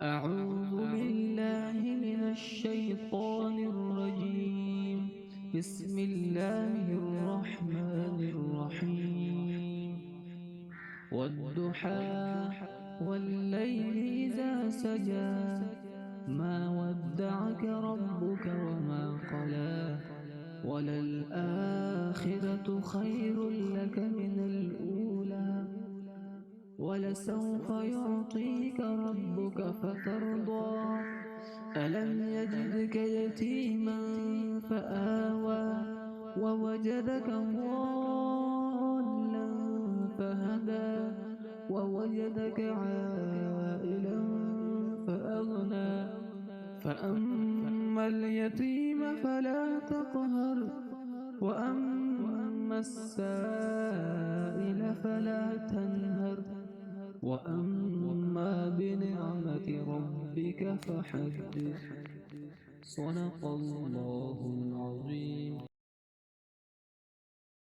أعوذ بالله من الشيطان الرجيم. بسم الله الرحمن الرحيم. والضحى والليل إذا سجى ما ودعك ربك وما قلى وللآخرة خير لك من الأولى ولسوف يعطيك ربك فترضى ألم يجدك يتيما فآوى ووجدك ضالا فهدى ووجدك عائلا فأغنى فأما اليتيم فلا تقهر وأما السائل فلا تنهر وأما بنعمة ربك فحدث. صدق الله العظيم.